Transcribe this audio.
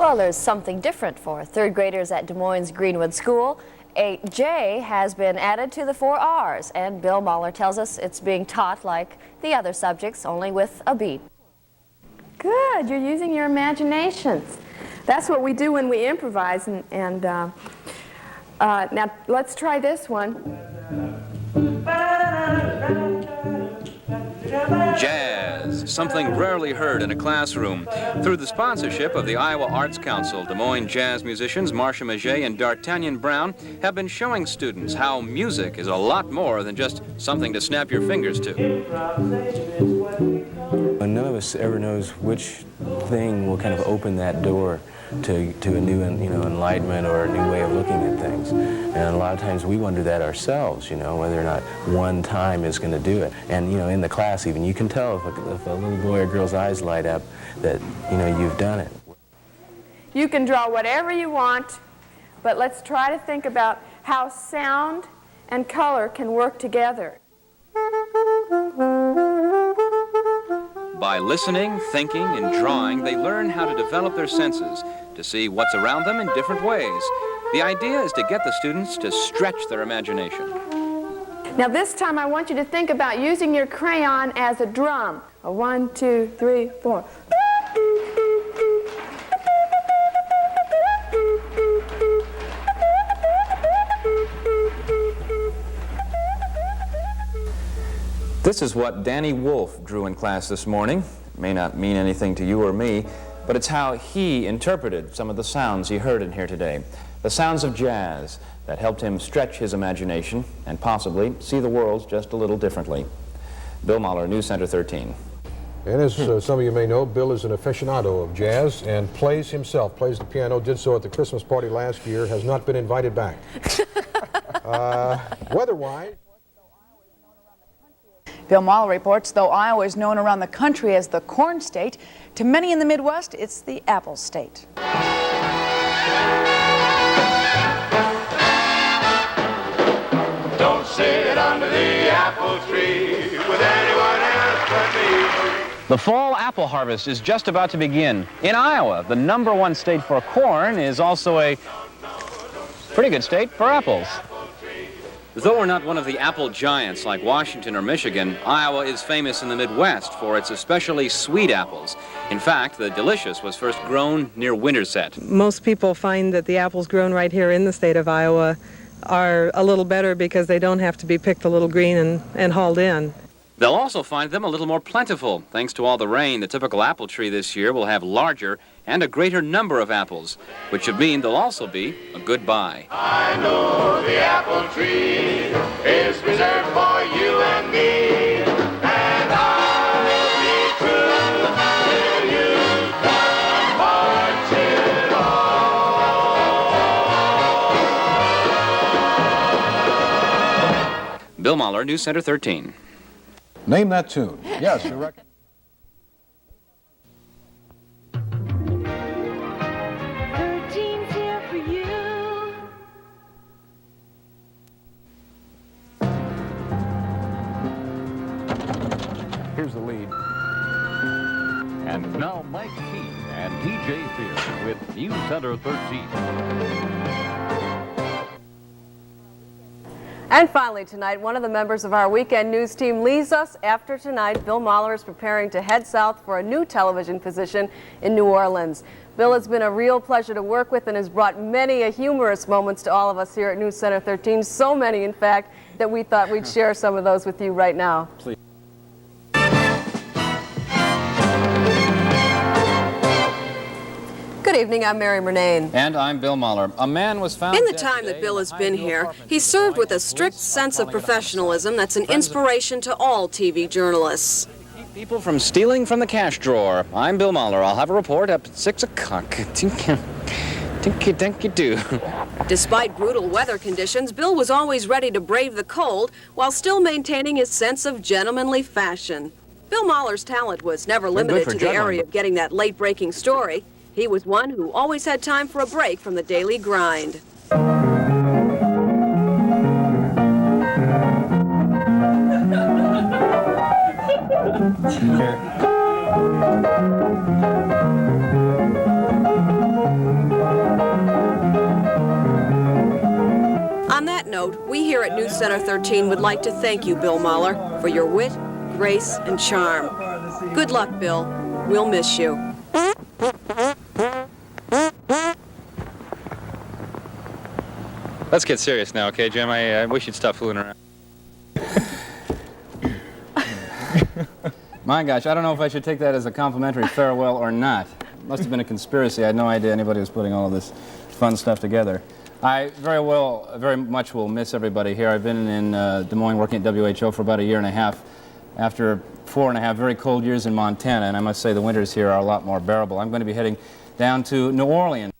Well, there's something different for third graders at Des Moines Greenwood School. A J has been added to the 4 R's, and Bill Mahler tells us it's being taught like the other subjects, only with a beat. Good, you're using your imaginations. That's what we do when we improvise. Now let's try this one. Jazz, something rarely heard in a classroom. Through the sponsorship of the Iowa Arts Council, Des Moines jazz musicians Marcia Maget and D'Artagnan Brown have been showing students how music is a lot more than just something to snap your fingers to. None of us ever knows which thing will kind of open that door to a new enlightenment or a new way of looking at things. And a lot of times we wonder that ourselves, whether or not one time is going to do it. And, in the class even, you can tell if a little boy or girl's eyes light up that, you've done it. You can draw whatever you want, but let's try to think about how sound and color can work together. By listening, thinking, and drawing, they learn how to develop their senses, to see what's around them in different ways. The idea is to get the students to stretch their imagination. Now this time I want you to think about using your crayon as a drum. 1, 2, 3, 4. This is what Danny Wolf drew in class this morning. It may not mean anything to you or me, but it's how he interpreted some of the sounds he heard in here today. The sounds of jazz that helped him stretch his imagination and possibly see the world just a little differently. Bill Mahler, News Center 13. And as some of you may know, Bill is an aficionado of jazz and plays the piano, did so at the Christmas party last year, has not been invited back. Weather-wise, Bill Mahler reports, though Iowa is known around the country as the corn state, to many in the Midwest, it's the apple state. Don't sit under the apple tree with anyone else but me. The fall apple harvest is just about to begin. In Iowa, the #1 state for corn, is also a pretty good state for apples. Though we're not one of the apple giants like Washington or Michigan, Iowa is famous in the Midwest for its especially sweet apples. In fact, the Delicious was first grown near Winterset. Most people find that the apples grown right here in the state of Iowa are a little better because they don't have to be picked a little green and hauled in. They'll also find them a little more plentiful. Thanks to all the rain, the typical apple tree this year will have larger and a greater number of apples, which should mean they'll also be a good buy. I know the apple tree is reserved for you and me, and I'll be true till you come marching on. Bill Mahler, News Center 13. name that tune. Yes, you reckon? Here's the lead. And now Mike Keene and TJ Fear with News Center 13. And finally tonight, one of the members of our weekend news team leaves us. After tonight, Bill Mahler is preparing to head south for a new television position in New Orleans. Bill has been a real pleasure to work with and has brought many a humorous moments to all of us here at News Center 13. So many, in fact, that we thought we'd share some of those with you right now. Please. Good evening, I'm Mary Murnane. And I'm Bill Mahler. A man was found In the time that Bill has been here, he's served with a strict sense of professionalism that's an inspiration to all TV journalists. Keep people from stealing from the cash drawer. I'm Bill Mahler. I'll have a report up at 6 o'clock. Thank you, do. Despite brutal weather conditions, Bill was always ready to brave the cold while still maintaining his sense of gentlemanly fashion. Bill Mahler's talent was never limited to the area of getting that late-breaking story. He was one who always had time for a break from the daily grind. We here at News Center 13 would like to thank you, Bill Mahler, for your wit, grace, and charm. Good luck, Bill. We'll miss you. Let's get serious now, okay, Jim? I wish you'd stop fooling around. My gosh, I don't know if I should take that as a complimentary farewell or not. It must have been a conspiracy. I had no idea anybody was putting all of this fun stuff together. I very much will miss everybody here. I've been in Des Moines working at WHO for about a year and a half after 4.5 very cold years in Montana, and I must say the winters here are a lot more bearable. I'm going to be heading down to New Orleans.